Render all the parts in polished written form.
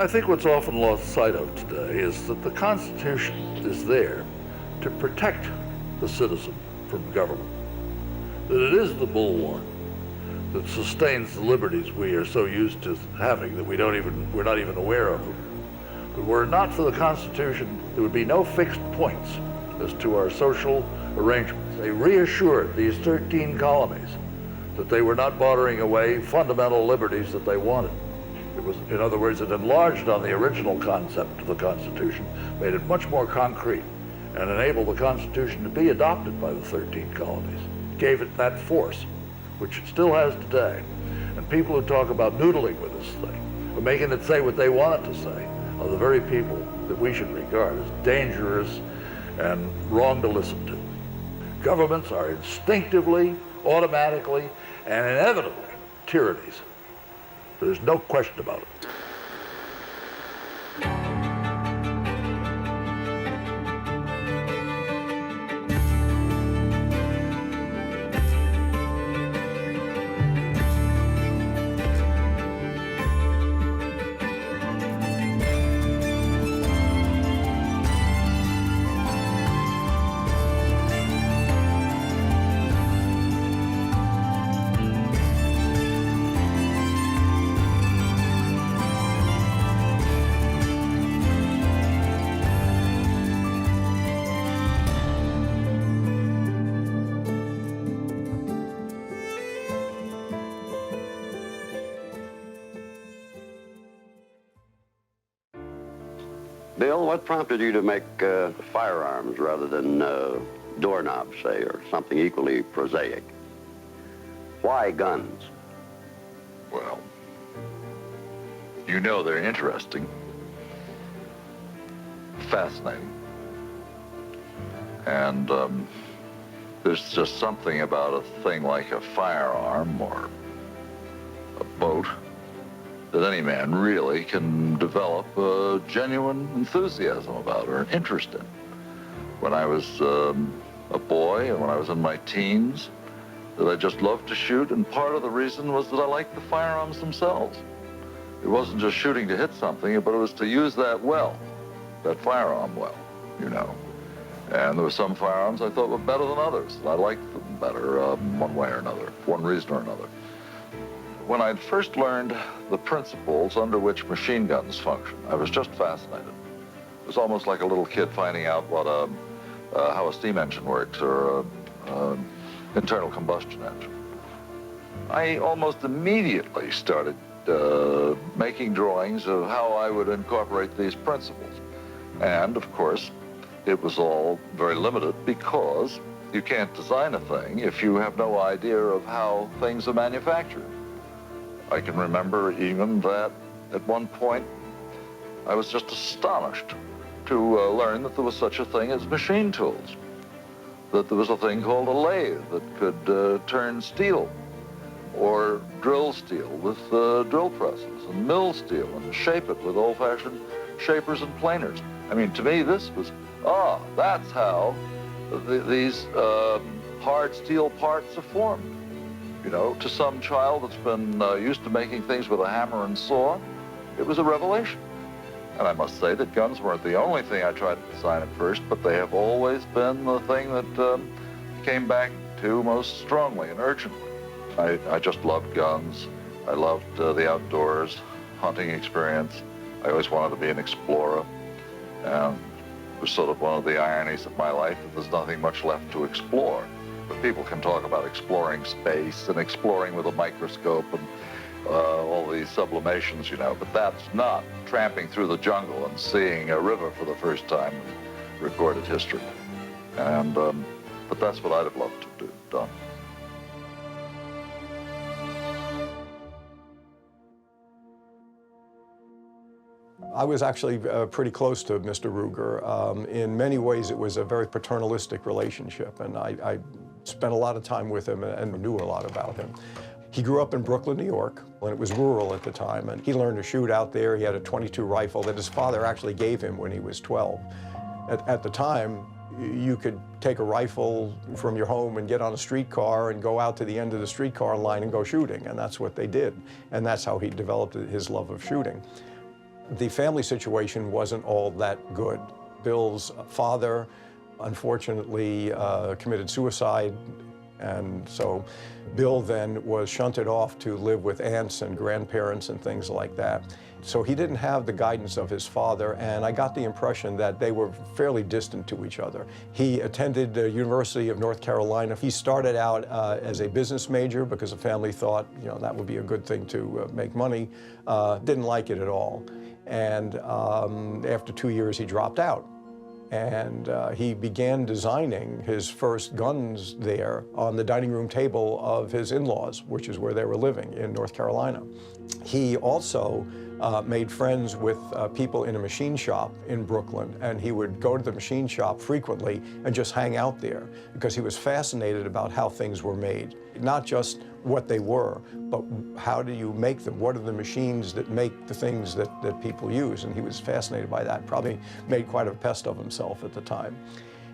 I think what's often lost sight of today is that the Constitution is there to protect the citizen from government, that it is the bulwark that sustains the liberties we are so used to having that we're not even aware of them. But were it not for the Constitution, there would be no fixed points as to our social arrangements. They reassured these 13 colonies that they were not bartering away fundamental liberties that they wanted. It was, in other words, it enlarged on the original concept of the Constitution, made it much more concrete, and enabled the Constitution to be adopted by the 13 colonies. Gave it that force, which it still has today. And people who talk about noodling with this thing, or making it say what they want it to say, are the very people that we should regard as dangerous and wrong to listen to. Governments are instinctively, automatically, and inevitably tyrannies. There's no question about it. Bill, what prompted you to make firearms rather than doorknobs, say, or something equally prosaic? Why guns? Well, you know they're interesting, fascinating, and there's just something about a thing like a firearm or a boat that any man really can develop a genuine enthusiasm about or an interest in. When I was a boy and when I was in my teens, that I just loved to shoot, and part of the reason was that I liked the firearms themselves. It wasn't just shooting to hit something, but it was to use that well, that firearm well, you know. And there were some firearms I thought were better than others. I liked them better one way or another, for one reason or another. When I'd first learned the principles under which machine guns function, I was just fascinated. It was almost like a little kid finding out what how a steam engine works or an internal combustion engine. I almost immediately started making drawings of how I would incorporate these principles. And, of course, it was all very limited because you can't design a thing if you have no idea of how things are manufactured. I can remember even that at one point I was just astonished to learn that there was such a thing as machine tools, that there was a thing called a lathe that could turn steel or drill steel with drill presses and mill steel and shape it with old-fashioned shapers and planers. I mean, to me, this was, that's how these hard steel parts are formed. You know, to some child that's been used to making things with a hammer and saw, it was a revelation. And I must say that guns weren't the only thing I tried to design at first, but they have always been the thing that came back to most strongly and urgently. I just loved guns. I loved the outdoors, hunting experience. I always wanted to be an explorer. And it was sort of one of the ironies of my life that there's nothing much left to explore. But people can talk about exploring space and exploring with a microscope and all these sublimations, you know, but that's not tramping through the jungle and seeing a river for the first time in recorded history. And, but that's what I'd have loved to do, done. I was actually pretty close to Mr. Ruger. In many ways, it was a very paternalistic relationship, and I spent a lot of time with him and knew a lot about him. He grew up in Brooklyn, New York, when it was rural at the time, and he learned to shoot out there. He had a .22 rifle that his father actually gave him when he was 12. At the time, you could take a rifle from your home and get on a streetcar and go out to the end of the streetcar line and go shooting, and that's what they did. And that's how he developed his love of shooting. The family situation wasn't all that good. Bill's father, unfortunately, committed suicide, and so Bill then was shunted off to live with aunts and grandparents and things like that. So he didn't have the guidance of his father, and I got the impression that they were fairly distant to each other. He attended the University of North Carolina. He started out as a business major because the family thought, you know, that would be a good thing to make money. Didn't like it at all. And after 2 years, he dropped out. And he began designing his first guns there on the dining room table of his in-laws, which is where they were living in North Carolina. He also made friends with people in a machine shop in Brooklyn, and he would go to the machine shop frequently and just hang out there because he was fascinated about how things were made. Not just what they were, but how do you make them? What are the machines that make the things that people use? And he was fascinated by that, probably made quite a pest of himself at the time.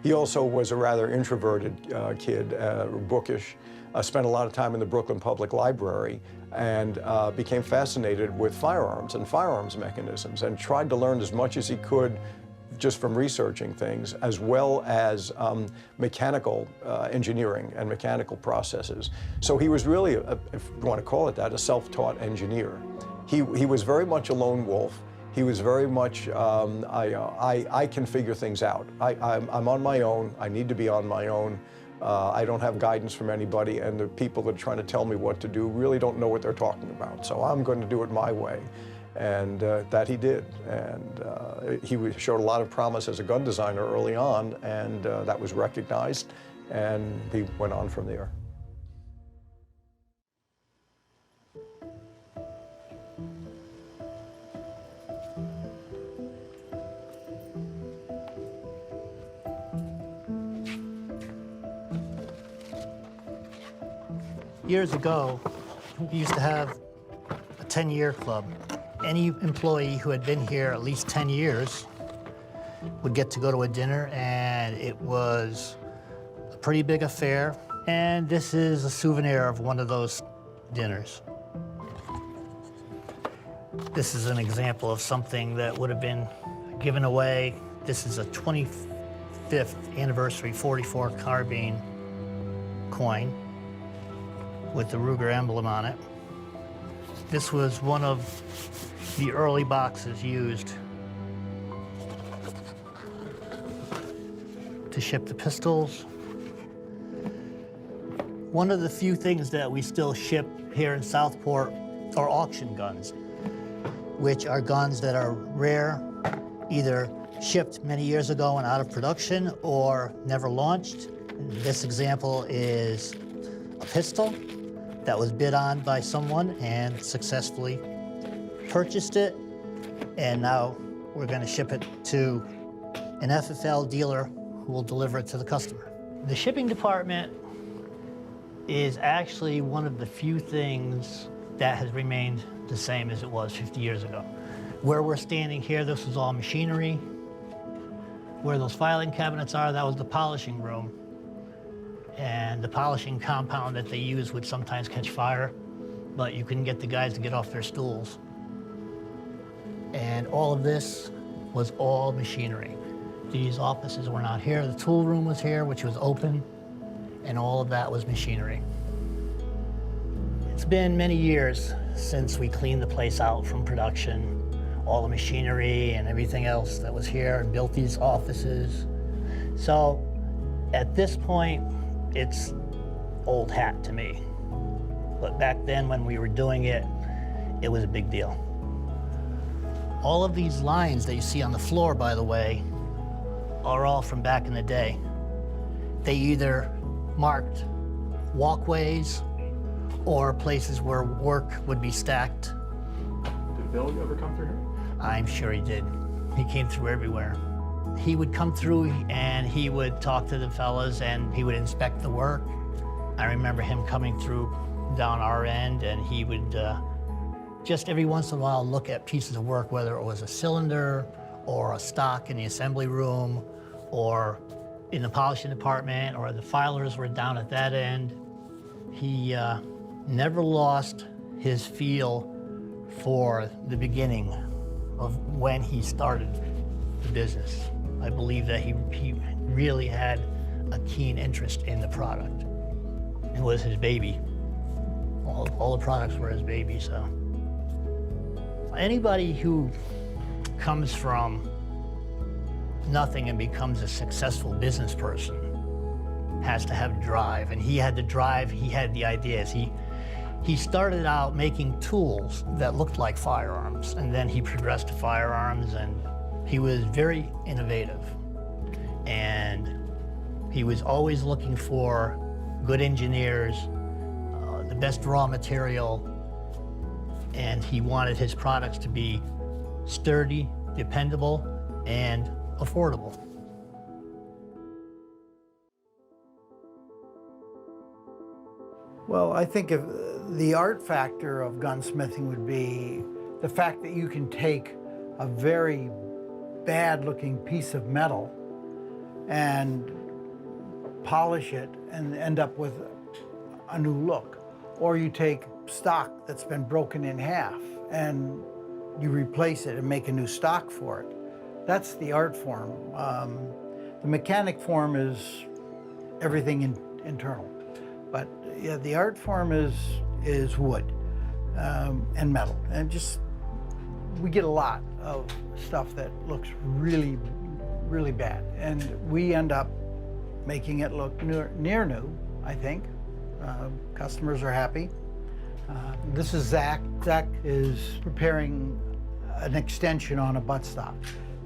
He also was a rather introverted kid, bookish, spent a lot of time in the Brooklyn Public Library, and became fascinated with firearms and firearms mechanisms, and tried to learn as much as he could just from researching things, as well as mechanical engineering and mechanical processes. So he was really, if you want to call it that, a self-taught engineer. He was very much a lone wolf. He was very much, I can figure things out. I'm on my own. I need to be on my own. I don't have guidance from anybody, and the people that are trying to tell me what to do really don't know what they're talking about. So I'm going to do it my way. And that he did. And he showed a lot of promise as a gun designer early on, and that was recognized, and he went on from there. Years ago, we used to have a 10-year club. Any employee who had been here at least 10 years would get to go to a dinner, and it was a pretty big affair. And this is a souvenir of one of those dinners. This is an example of something that would have been given away. This is a 25th anniversary 44 carbine coin with the Ruger emblem on it. This was one of the early boxes used to ship the pistols. One of the few things that we still ship here in Southport are auction guns, which are guns that are rare, either shipped many years ago and out of production or never launched. This example is a pistol that was bid on by someone and successfully purchased it, and now we're going to ship it to an FFL dealer who will deliver it to the customer. The shipping department is actually one of the few things that has remained the same as it was 50 years ago. Where we're standing here, this was all machinery. Where those filing cabinets are, that was the polishing room. And the polishing compound that they used would sometimes catch fire, but you couldn't get the guys to get off their stools. And all of this was all machinery. These offices were not here. The tool room was here, which was open, and all of that was machinery. It's been many years since we cleaned the place out from production, all the machinery and everything else that was here, and built these offices. So at this point, it's old hat to me. But back then when we were doing it, it was a big deal. All of these lines that you see on the floor, by the way, are all from back in the day. They either marked walkways or places where work would be stacked. Did Bill ever come through here? I'm sure he did. He came through everywhere. He would come through and he would talk to the fellas and he would inspect the work. I remember him coming through down our end, and he would just every once in a while look at pieces of work, whether it was a cylinder or a stock in the assembly room or in the polishing department, or the filers were down at that end. He never lost his feel for the beginning of when he started the business. I believe that he really had a keen interest in the product. It was his baby. All the products were his baby, so. Anybody who comes from nothing and becomes a successful business person has to have drive, and he had the drive, he had the ideas. He started out making tools that looked like firearms, and then he progressed to firearms, and he was very innovative. And he was always looking for good engineers, the best raw material, and he wanted his products to be sturdy, dependable, and affordable. Well, I think if the art factor of gunsmithing would be the fact that you can take a very bad-looking piece of metal and polish it and end up with a new look. Or you take stock that's been broken in half and you replace it and make a new stock for it. That's the art form. The mechanic form is everything internal. But yeah, the art form is wood and metal. And just, we get a lot of stuff that looks really, really bad. And we end up making it look near new, I think. Customers are happy. This is Zach. Zach is preparing an extension on a buttstock,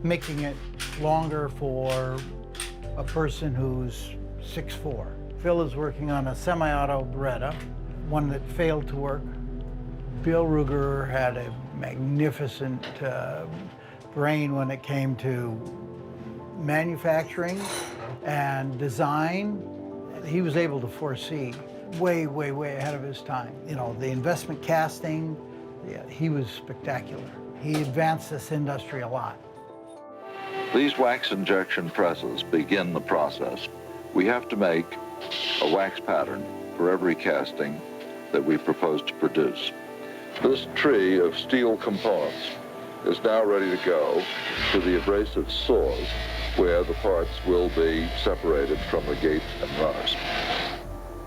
making it longer for a person who's 6'4". Phil is working on a semi-auto Beretta, one that failed to work. Bill Ruger had a magnificent brain when it came to manufacturing and design. He was able to foresee way, way, way ahead of his time. You know, the investment casting, yeah, he was spectacular. He advanced this industry a lot. These wax injection presses begin the process. We have to make a wax pattern for every casting that we propose to produce. This tree of steel components is now ready to go to the abrasive saws where the parts will be separated from the gate and runners.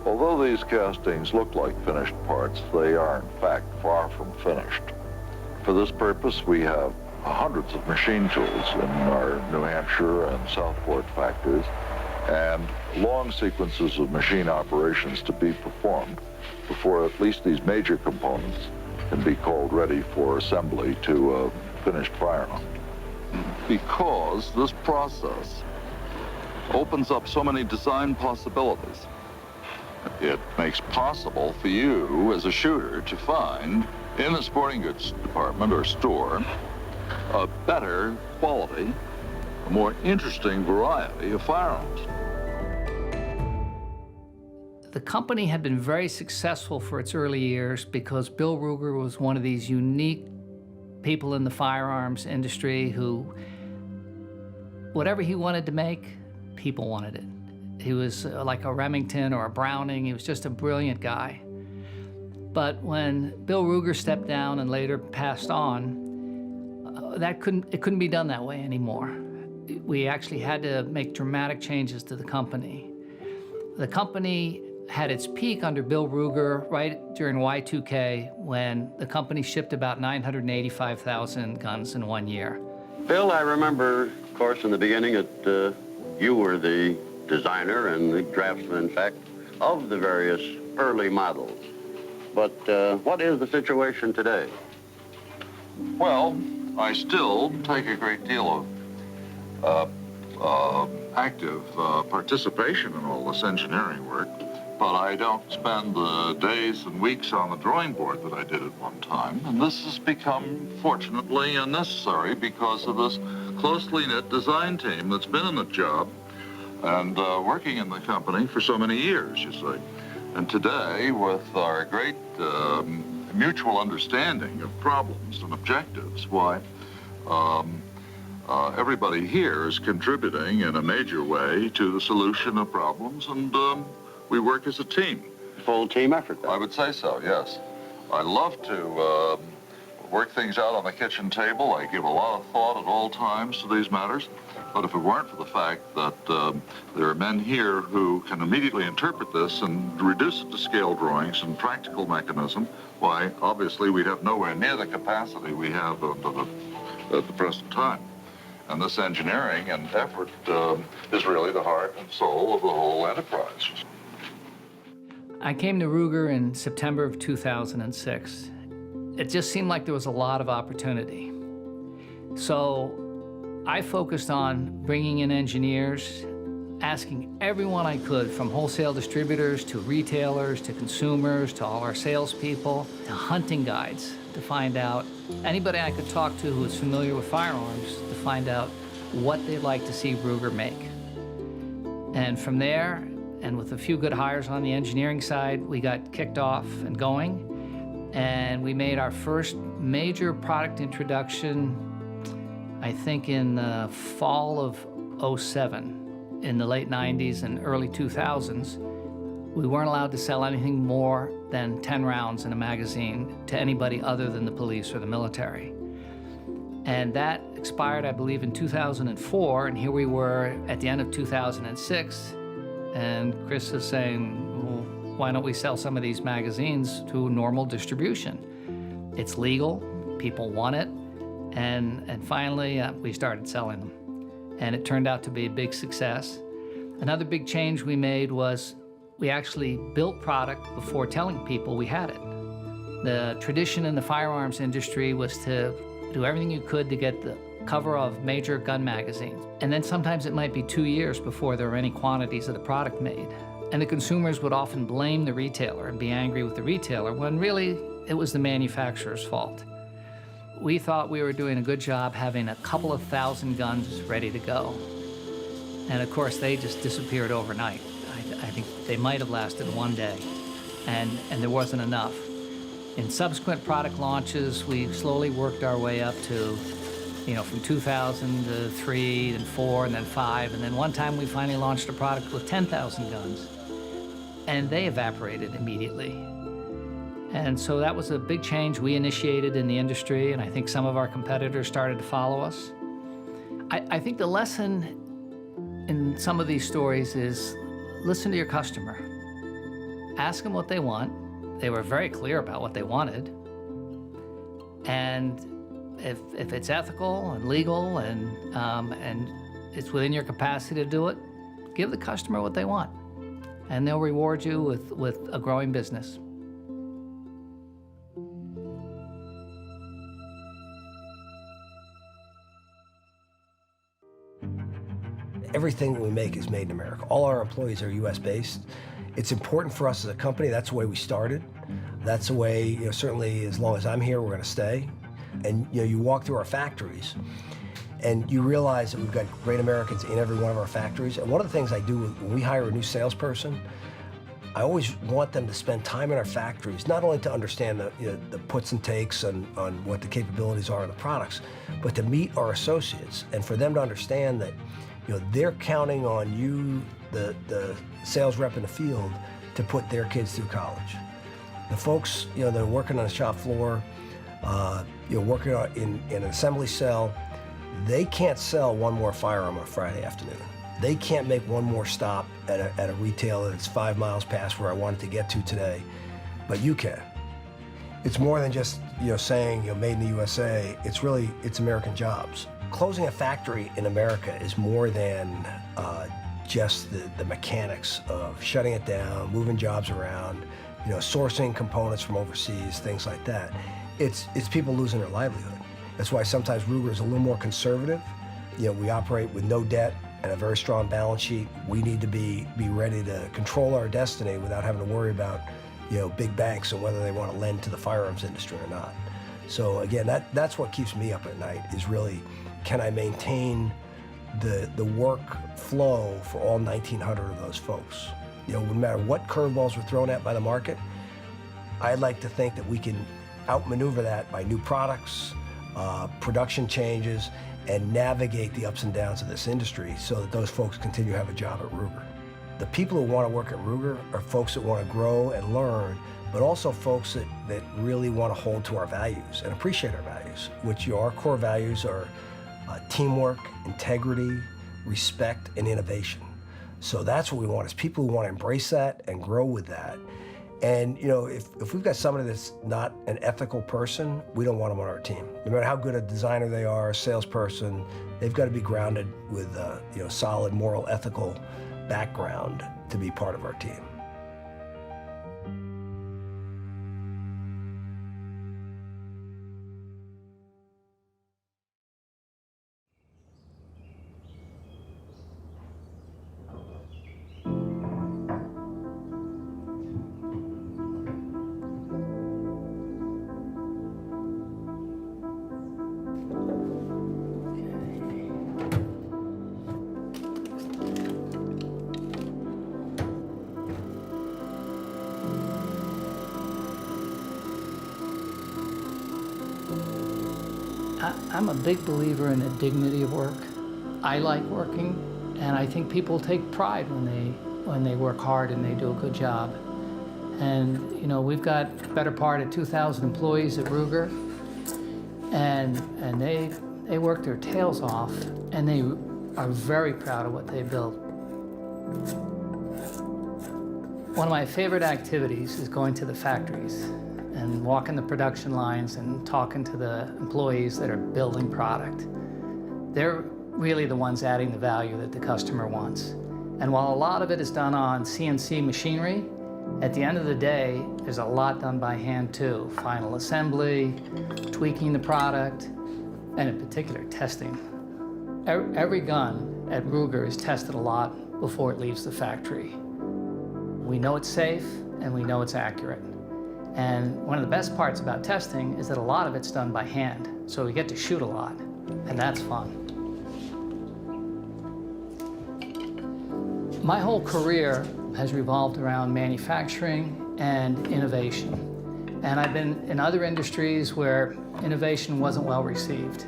Although these castings look like finished parts, they are in fact far from finished. For this purpose, we have hundreds of machine tools in our New Hampshire and Southport factories, and long sequences of machine operations to be performed before at least these major components can be called ready for assembly to a finished firearm. Because this process opens up so many design possibilities. It makes possible for you as a shooter to find in the sporting goods department or store a better quality, a more interesting variety of firearms. The company had been very successful for its early years because Bill Ruger was one of these unique people in the firearms industry who, whatever he wanted to make, people wanted it. He was like a Remington or a Browning. He was just a brilliant guy. But when Bill Ruger stepped down and later passed on, it couldn't be done that way anymore. We actually had to make dramatic changes to the company. The company had its peak under Bill Ruger right during Y2K when the company shipped about 985,000 guns in 1 year. Bill, I remember, of course, in the beginning that you were the designer and the draftsman, in fact, of the various early models. But what is the situation today? Well, I still take a great deal of active participation in all this engineering work, but I don't spend the days and weeks on the drawing board that I did at one time. And this has become, fortunately, unnecessary because of this closely knit design team that's been in the job and working in the company for so many years, you see. And today, with our great mutual understanding of problems and objectives, why, everybody here is contributing in a major way to the solution of problems, and we work as a team. Full team effort, then. I would say so, yes. I love to work things out on the kitchen table. I give a lot of thought at all times to these matters. But if it weren't for the fact that there are men here who can immediately interpret this and reduce it to scale drawings and practical mechanism, why, obviously, we'd have nowhere near the capacity we have at the present time. And this engineering and effort is really the heart and soul of the whole enterprise. I came to Ruger in September of 2006. It just seemed like there was a lot of opportunity. So I focused on bringing in engineers, asking everyone I could, from wholesale distributors to retailers to consumers to all our salespeople to hunting guides, to find out anybody I could talk to who was familiar with firearms, to find out what they'd like to see Ruger make. And from there, and with a few good hires on the engineering side, we got kicked off and going. And we made our first major product introduction, I think in the fall of '07, in the late 90s and early 2000s. We weren't allowed to sell anything more than 10 rounds in a magazine to anybody other than the police or the military. And that expired, I believe, in 2004, and here we were at the end of 2006, and Chris is saying, well, why don't we sell some of these magazines to normal distribution? It's legal, people want it, and finally we started selling them. And it turned out to be a big success. Another big change we made was we actually built product before telling people we had it. The tradition in the firearms industry was to do everything you could to get the cover of major gun magazines. And then sometimes it might be 2 years before there were any quantities of the product made. And the consumers would often blame the retailer and be angry with the retailer when really it was the manufacturer's fault. We thought we were doing a good job having a couple of thousand guns ready to go. And of course, they just disappeared overnight. I think they might have lasted one day, and there wasn't enough. In subsequent product launches, we slowly worked our way up to, from 2000 to 3 and 4 and then 5, and then one time we finally launched a product with 10,000 guns, and they evaporated immediately. And so that was a big change we initiated in the industry, and I think some of our competitors started to follow us. I think the lesson in some of these stories is listen to your customer. Ask them what they want. They were very clear about what they wanted. And if it's ethical and legal and it's within your capacity to do it, give the customer what they want. And they'll reward you with a growing business. Everything we make is made in America. All our employees are US based. It's important for us as a company. That's the way we started. That's the way, certainly as long as I'm here, we're going to stay. And you walk through our factories and you realize that we've got great Americans in every one of our factories. And one of the things I do when we hire a new salesperson, I always want them to spend time in our factories, not only to understand the puts and takes on what the capabilities are of the products, but to meet our associates and for them to understand that they're counting on you, the sales rep in the field, to put their kids through college. The folks, that are working on the shop floor, working in an assembly cell, they can't sell one more firearm on a Friday afternoon. They can't make one more stop at a retailer that's 5 miles past where I wanted to get to today, but you can. It's more than just saying made in the USA. It's American jobs. Closing a factory in America is more than just the mechanics of shutting it down, moving jobs around, sourcing components from overseas, things like that. It's people losing their livelihood. That's why sometimes Ruger is a little more conservative. We operate with no debt and a very strong balance sheet. We need to be ready to control our destiny without having to worry about big banks and whether they want to lend to the firearms industry or not. So again, that's what keeps me up at night, is really, can I maintain the work flow for all 1,900 of those folks? No matter what curveballs we're thrown at by the market, I'd like to think that we can outmaneuver that by new products, production changes, and navigate the ups and downs of this industry so that those folks continue to have a job at Ruger. The people who want to work at Ruger are folks that want to grow and learn, but also folks that really want to hold to our values and appreciate our values, which our core values are teamwork, integrity, respect, and innovation. So that's what we want, is people who want to embrace that and grow with that. And if we've got somebody that's not an ethical person, we don't want them on our team. No matter how good a designer they are, a salesperson, they've got to be grounded with solid moral, ethical background to be part of our team. I'm a big believer in the dignity of work. I like working, and I think people take pride when they work hard and they do a good job. And we've got the better part of 2,000 employees at Ruger, and they work their tails off, and they are very proud of what they build. One of my favorite activities is going to the factories and walking the production lines and talking to the employees that are building product. They're really the ones adding the value that the customer wants. And while a lot of it is done on CNC machinery, at the end of the day, there's a lot done by hand too. Final assembly, tweaking the product, and in particular, testing. Every gun at Ruger is tested a lot before it leaves the factory. We know it's safe and we know it's accurate. And one of the best parts about testing is that a lot of it's done by hand, so we get to shoot a lot, and that's fun. My whole career has revolved around manufacturing and innovation. And I've been in other industries where innovation wasn't well received.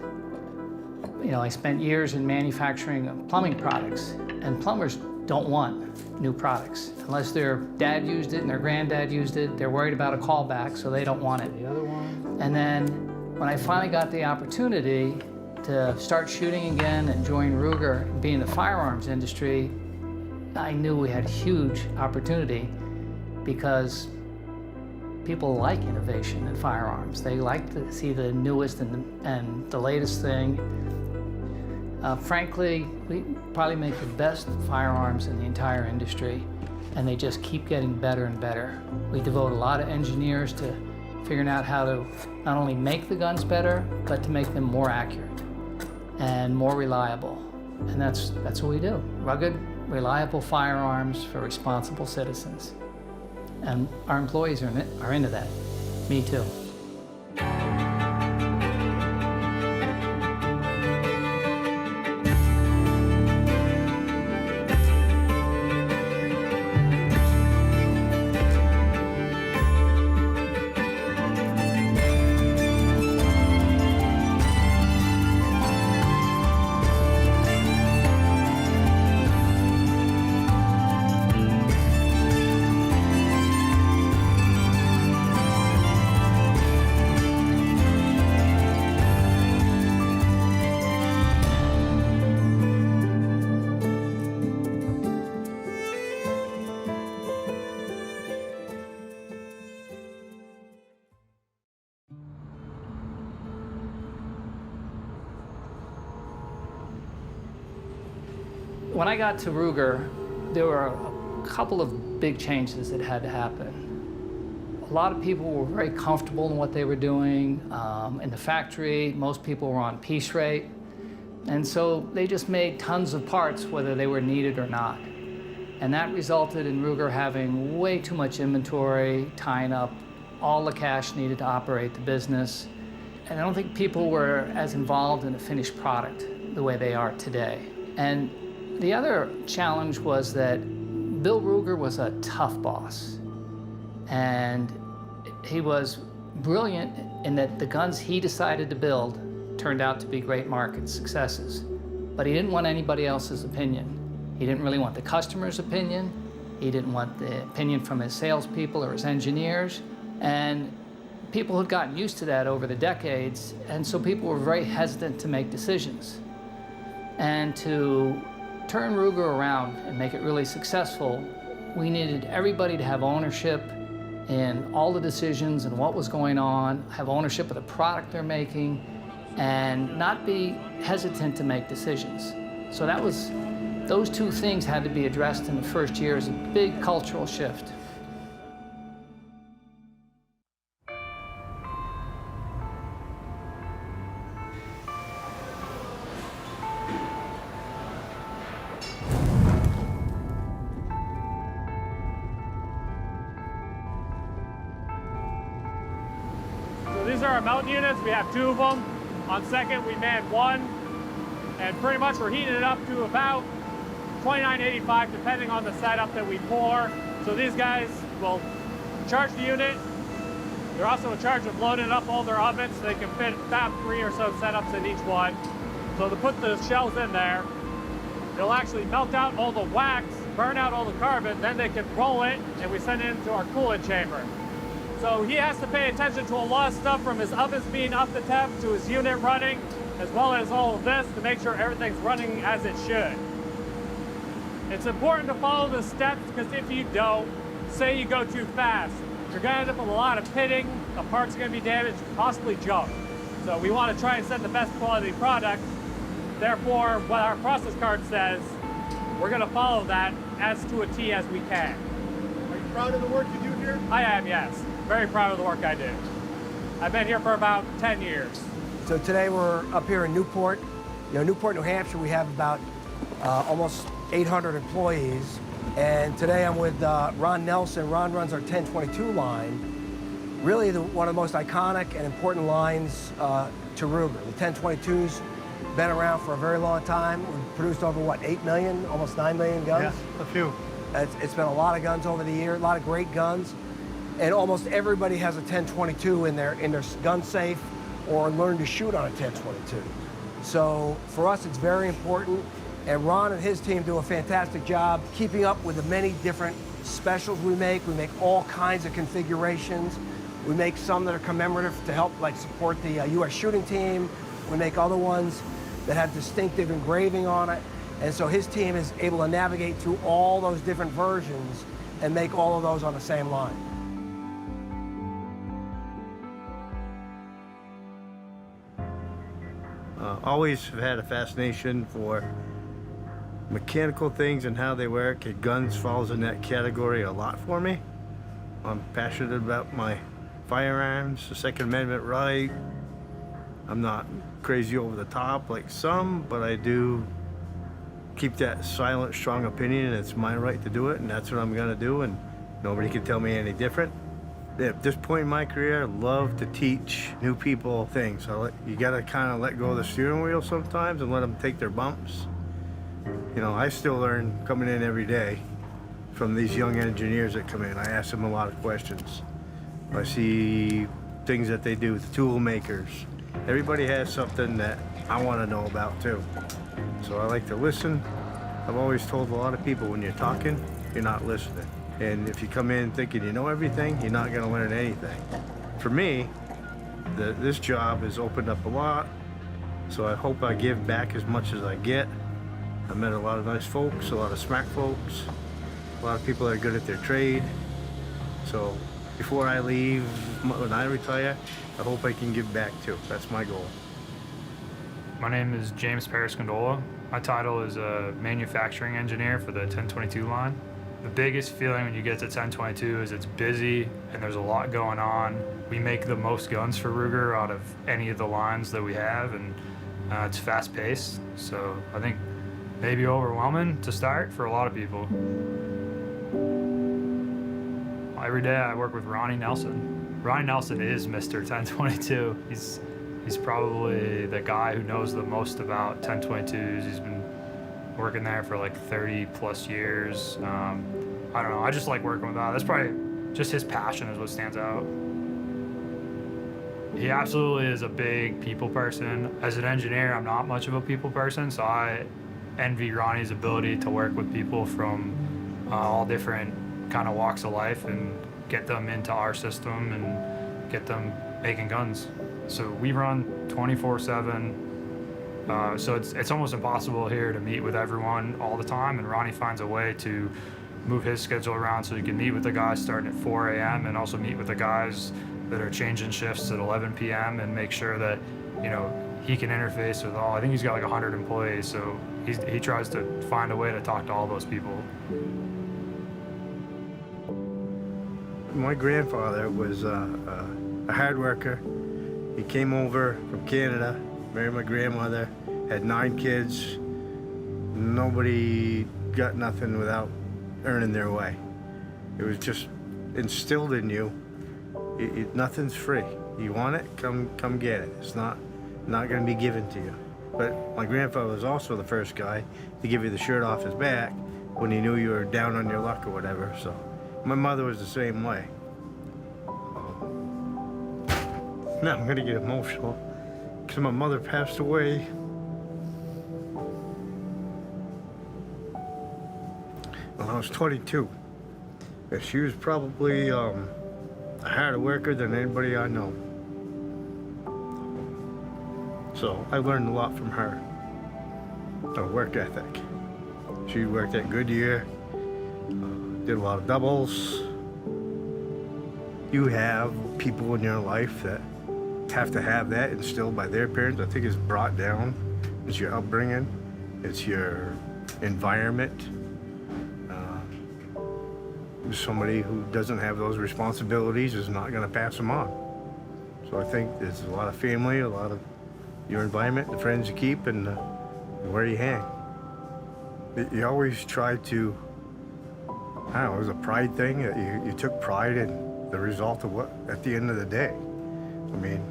I spent years in manufacturing of plumbing products, and plumbers don't want new products. Unless their dad used it and their granddad used it, they're worried about a callback, so they don't want it. The other one. And then when I finally got the opportunity to start shooting again and join Ruger and be in the firearms industry, I knew we had a huge opportunity because people like innovation in firearms. They like to see the newest and the latest thing. Frankly, we probably make the best firearms in the entire industry, and they just keep getting better and better. We devote a lot of engineers to figuring out how to not only make the guns better, but to make them more accurate and more reliable. And that's what we do. Rugged, reliable firearms for responsible citizens. And our employees are into that. Me too. When I got to Ruger, there were a couple of big changes that had to happen. A lot of people were very comfortable in what they were doing. In the factory, most people were on piece rate. And so they just made tons of parts, whether they were needed or not. And that resulted in Ruger having way too much inventory, tying up all the cash needed to operate the business. And I don't think people were as involved in the finished product the way they are today. And the other challenge was that Bill Ruger was a tough boss. And he was brilliant in that the guns he decided to build turned out to be great market successes. But he didn't want anybody else's opinion. He didn't really want the customer's opinion. He didn't want the opinion from his salespeople or his engineers And people had gotten used to that over the decades, and so people were very hesitant to make decisions. And to turn Ruger around and make it really successful, we needed everybody to have ownership in all the decisions and what was going on, have ownership of the product they're making, and not be hesitant to make decisions. So that was, those two things had to be addressed in the first year as a big cultural shift. These are our mountain units. We have 2 of them. On second, we manned 1. And pretty much we're heating it up to about 2985, depending on the setup that we pour. So these guys will charge the unit. They're also in charge of loading up all their ovens. So they can fit about 3 or so setups in each one. So to put the shells in there, they'll actually melt out all the wax, burn out all the carbon, then they can roll it, and we send it into our coolant chamber. So he has to pay attention to a lot of stuff, from his ovens being up to temp to his unit running, as well as all of this, to make sure everything's running as it should. It's important to follow the steps, because if you don't, say you go too fast, you're going to end up with a lot of pitting, the parts are going to be damaged, possibly junk. So we want to try and send the best quality product. Therefore, what our process card says, we're going to follow that as to a T as we can. Are you proud of the work you do here? I am, yes. Very proud of the work I do. I've been here for about 10 years. So today we're up here in Newport. Newport, New Hampshire, we have about almost 800 employees. And today I'm with Ron Nelson. Ron runs our 1022 line. Really one of the most iconic and important lines to Ruger. The 1022's been around for a very long time. We've produced over, what, 8 million, almost 9 million guns? Yeah, a few. It's been a lot of guns over the years, a lot of great guns. And almost everybody has a 1022 in their gun safe or learn to shoot on a 1022. So for us, it's very important. And Ron and his team do a fantastic job keeping up with the many different specials we make. We make all kinds of configurations. We make some that are commemorative to help support the U.S. shooting team. We make other ones that have distinctive engraving on it. And so his team is able to navigate through all those different versions and make all of those on the same line. Always have had a fascination for mechanical things and how they work. Guns falls in that category a lot for me. I'm passionate about my firearms, the Second Amendment right. I'm not crazy over the top like some, but I do keep that silent, strong opinion. It's my right to do it, and that's what I'm gonna do, and nobody can tell me any different. At this point in my career, I love to teach new people things. You gotta kind of let go of the steering wheel sometimes and let them take their bumps. I still learn coming in every day from these young engineers that come in. I ask them a lot of questions. I see things that they do with tool makers. Everybody has something that I want to know about too. So I like to listen. I've always told a lot of people, when you're talking, you're not listening. And if you come in thinking you know everything, you're not gonna learn anything. For me, this job has opened up a lot, so I hope I give back as much as I get. I met a lot of nice folks, a lot of smart folks, a lot of people that are good at their trade. So before I leave, when I retire, I hope I can give back too. That's my goal. My name is James Periscondola. My title is a manufacturing engineer for the 1022 line. The biggest feeling when you get to 1022 is it's busy and there's a lot going on. We make the most guns for Ruger out of any of the lines that we have, and it's fast paced. So I think maybe overwhelming to start for a lot of people. Every day I work with Ronnie Nelson. Ronnie Nelson is Mr. 1022. He's probably the guy who knows the most about 1022s. He's been working there for like 30 plus years. I don't know, I just like working with that. That's probably just his passion is what stands out. He absolutely is a big people person. As an engineer, I'm not much of a people person, so I envy Ronnie's ability to work with people from all different kind of walks of life and get them into our system and get them making guns. So we run 24/7. So it's almost impossible here to meet with everyone all the time, and Ronnie finds a way to move his schedule around so he can meet with the guys starting at 4 a.m. and also meet with the guys that are changing shifts at 11 p.m. and make sure that, you know, he can interface with all. I think he's got like 100 employees, so he tries to find a way to talk to all those people. My grandfather was a hard worker. He came over from Canada, married my grandmother, had 9 kids. Nobody got nothing without earning their way. It was just instilled in you. Nothing's free. You want it, come get it. It's not going to be given to you. But my grandfather was also the first guy to give you the shirt off his back when he knew you were down on your luck or whatever. So my mother was the same way. Now I'm going to get emotional because my mother passed away when I was 22. And she was probably a harder worker than anybody I know. So I learned a lot from her. Her work ethic. She worked at Goodyear, did a lot of doubles. You have people in your life that have to have that instilled by their parents. I think it's brought down. It's your upbringing. It's your environment. Somebody who doesn't have those responsibilities is not going to pass them on. So I think there's a lot of family, a lot of your environment, the friends you keep, and where you hang. You always try to, I don't know, it was a pride thing. You took pride in the result of what, at the end of the day. I mean,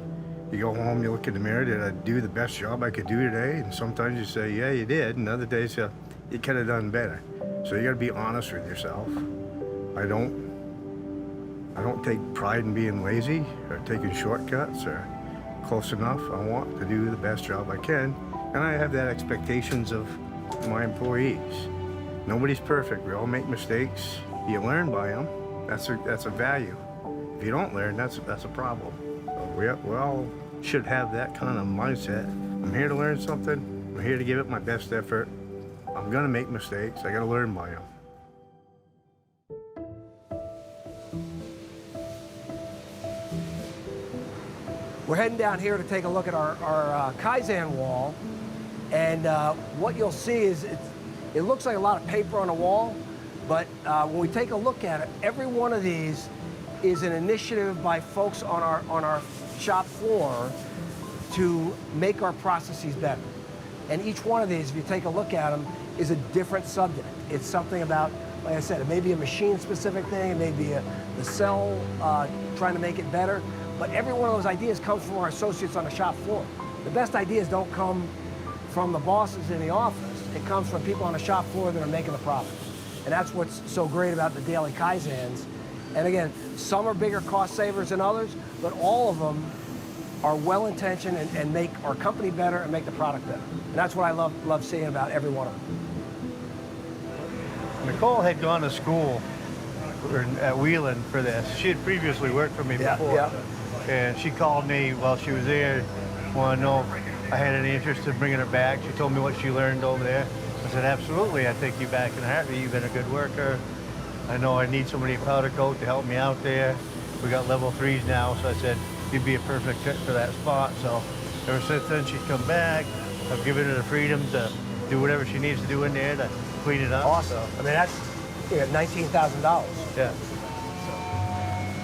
you go home, you look in the mirror, did I do the best job I could do today? And sometimes you say, yeah, you did. And other days, you could have done better. So you got to be honest with yourself. I don't take pride in being lazy or taking shortcuts or close enough. I want to do the best job I can, and I have that expectations of my employees. Nobody's perfect. We all make mistakes. You learn by them. That's a value. If you don't learn, that's a problem. So we all should have that kind of mindset. I'm here to learn something. I'm here to give it my best effort. I'm gonna make mistakes. I gotta learn by them. We're heading down here to take a look at our Kaizen wall, and what you'll see is it looks like a lot of paper on a wall, but when we take a look at it, every one of these is an initiative by folks on our shop floor to make our processes better. And each one of these, if you take a look at them, is a different subject. It's something about, like I said, it may be a machine-specific thing, it may be the cell trying to make it better. But every one of those ideas comes from our associates on the shop floor. The best ideas don't come from the bosses in the office. It comes from people on the shop floor that are making the products. And that's what's so great about the daily Kaizens. And again, some are bigger cost savers than others, but all of them are well-intentioned and make our company better and make the product better. And that's what I love seeing about every one of them. Nicole had gone to school at Wheeling for this. She had previously worked for me before. Yeah. And she called me while she was there, wanted to know if I had any interest in bringing her back. She told me what she learned over there. I said, absolutely, I'd take you back in a heartbeat. You've been a good worker. I know I need somebody in powder coat to help me out there. We got level 3s now, so I said, you'd be a perfect fit for that spot. So ever since then, she's come back. I've given her the freedom to do whatever she needs to do in there to clean it up. Awesome. So. I mean, that's $19,000. Yeah.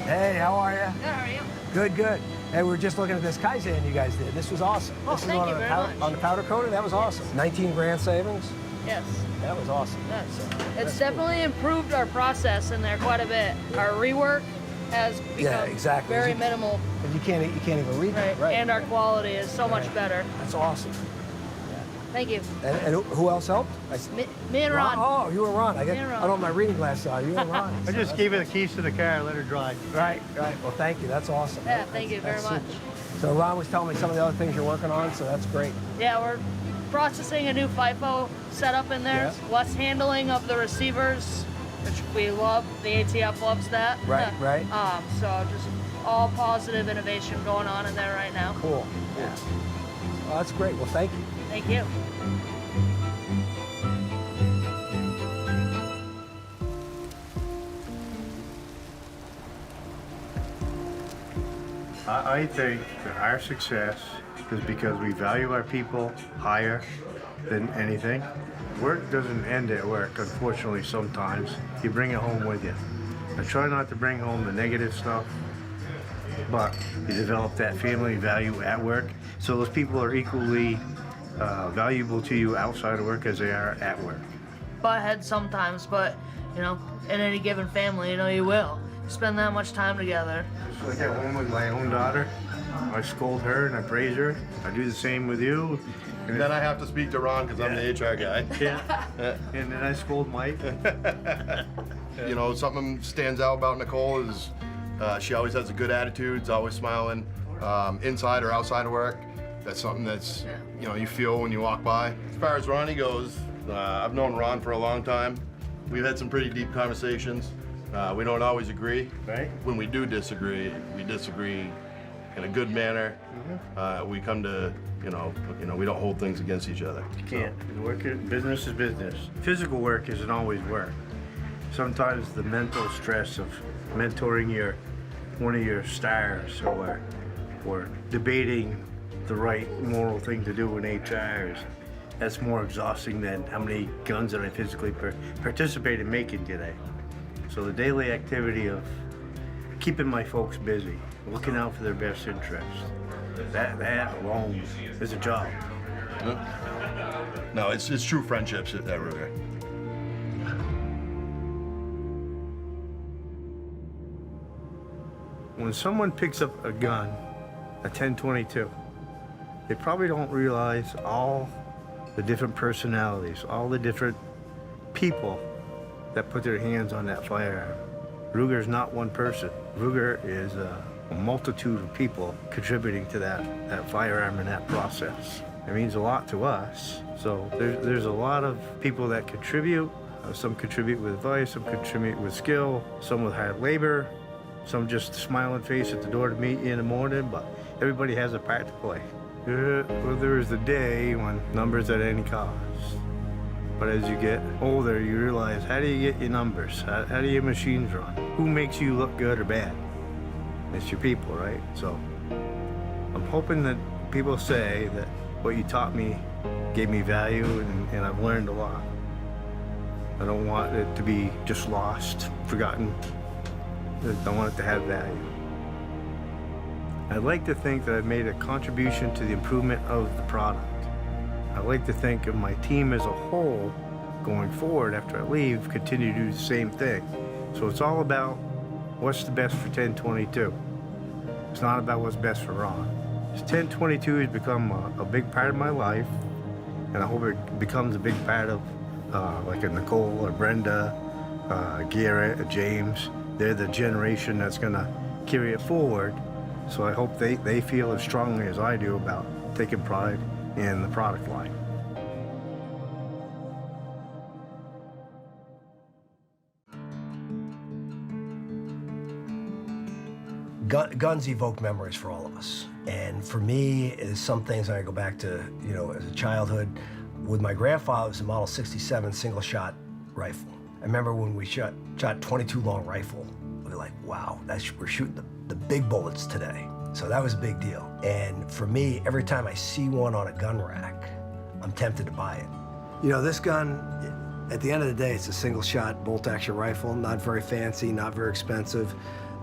Hey, how are you? Good, how are you? Good, good. Hey, we were just looking at this Kaizen you guys did. This was awesome. Oh, this thank you very much. On the powder coater, that was awesome. 19 grand savings? Yes. That was awesome. Yes. It's definitely improved our process in there quite a bit. Our rework has become very minimal. And you can't even read right. it, right? And our quality is so much better. That's awesome. Thank you. And who else helped? Me and Ron. Oh, you and Ron. I don't have my reading glasses on. You and Ron. I just gave her the keys to the car and let her drive. Right. Well, thank you. That's awesome. Yeah, thank you very much. So Ron was telling me some of the other things you're working on, so that's great. Yeah, we're processing a new FIFO setup in there. Yeah. Less handling of the receivers which we love. The ATF loves that. Right, right. So just all positive innovation going on in there right now. Cool. Yeah. Well, that's great. Well, thank you. Thank you. I think that our success is because we value our people higher than anything. Work doesn't end at work, unfortunately, sometimes. You bring it home with you. I try not to bring home the negative stuff, but you develop that family value at work. So those people are equally valuable to you outside of work as they are at work. Butt heads sometimes, but, you know, in any given family, you know, you will. Spend that much time together. Just like at home with my own daughter, I scold her and I praise her. I do the same with you. And then I have to speak to Ron because I'm the HR guy. Yeah. And then I scold Mike. You know, something stands out about Nicole is she always has a good attitude, is always smiling, inside or outside of work. That's something that's, you know, you feel when you walk by. As far as Ronnie goes, I've known Ron for a long time. We've had some pretty deep conversations. We don't always agree. Right. When we do disagree, we disagree in a good manner. We come to, you know, we don't hold things against each other. You can't. Business is business. Physical work isn't always work. Sometimes the mental stress of mentoring one of your stars or debating the right moral thing to do in HR that's more exhausting than how many guns that I physically participate in making today. So the daily activity of keeping my folks busy, looking out for their best interests, that alone is a job. No, it's true friendships at Ruger. When someone picks up a gun, a 10/22, they probably don't realize all the different personalities, all the different people that put their hands on that firearm. Ruger's not one person. Ruger is a multitude of people contributing to that firearm and that process. It means a lot to us. So there's a lot of people that contribute. Some contribute with advice, some contribute with skill, some with hard labor, some just smiling face at the door to meet you in the morning, but everybody has a part to play. Well, there is a day when numbers at any cost. But as you get older, you realize, how do you get your numbers? How do your machines run? Who makes you look good or bad? It's your people, right? So I'm hoping that people say that what you taught me gave me value and I've learned a lot. I don't want it to be just lost, forgotten. I want it to have value. I'd like to think that I've made a contribution to the improvement of the product. I like to think of my team as a whole going forward after I leave, continue to do the same thing. So it's all about what's the best for 10/22. It's not about what's best for Ron. 10/22 has become a big part of my life, and I hope it becomes a big part of like a Nicole or Brenda, Garrett, or James. They're the generation that's gonna carry it forward. So I hope they feel as strongly as I do about taking pride in the product line. Guns evoke memories for all of us. And for me, is some things I go back to, you know, as a childhood. With my grandfather, it was a Model 67 single shot rifle. I remember when we shot 22 long rifle, we were like, wow, we're shooting the big bullets today. So that was a big deal. And for me, every time I see one on a gun rack, I'm tempted to buy it. You know, this gun, at the end of the day, it's a single shot bolt action rifle, not very fancy, not very expensive,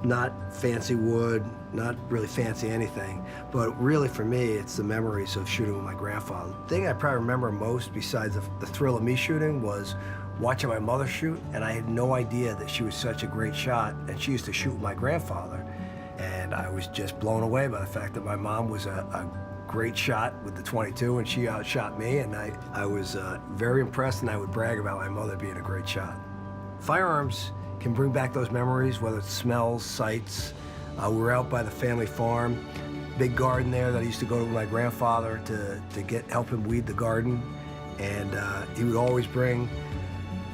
not fancy wood, not really fancy anything. But really for me, it's the memories of shooting with my grandfather. The thing I probably remember most, besides the thrill of me shooting, was watching my mother shoot, and I had no idea that she was such a great shot, and she used to shoot with my grandfather. And I was just blown away by the fact that my mom was a great shot with the 22, and she outshot me, and I was very impressed, and I would brag about my mother being a great shot. Firearms can bring back those memories, whether it's smells, sights. We were out by the family farm, big garden there that I used to go to with my grandfather to help him weed the garden, and he would always bring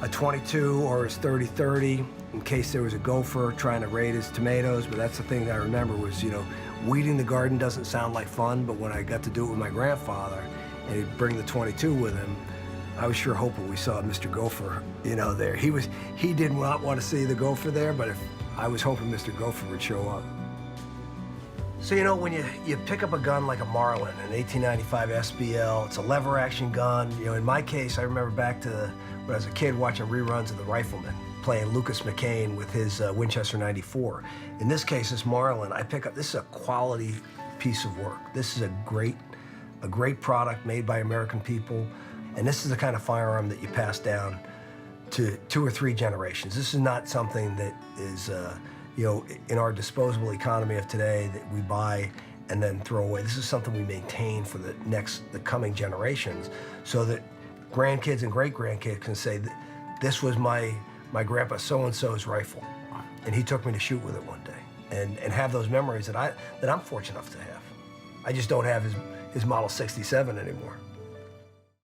a 22 or his 30-30 in case there was a gopher trying to raid his tomatoes. But that's the thing that I remember was, you know, weeding the garden doesn't sound like fun, but when I got to do it with my grandfather and he'd bring the 22 with him, I was sure hoping we saw Mr. Gopher, you know, there. He did not want to see the gopher there, but I was hoping Mr. Gopher would show up. So, you know, when you pick up a gun like a Marlin, an 1895 SBL, it's a lever action gun. You know, in my case, I remember back to when I was a kid watching reruns of The Rifleman, playing Lucas McCain with his Winchester 94. In this case, this Marlin, I pick up, this is a quality piece of work. This is a great product made by American people, and this is the kind of firearm that you pass down to 2 or 3 generations. This is not something that is, you know, in our disposable economy of today that we buy and then throw away. This is something we maintain for the coming generations, so that grandkids and great-grandkids can say, this was my grandpa so-and-so's rifle, and he took me to shoot with it one day, and have those memories that I'm fortunate enough to have. I just don't have his Model 67 anymore.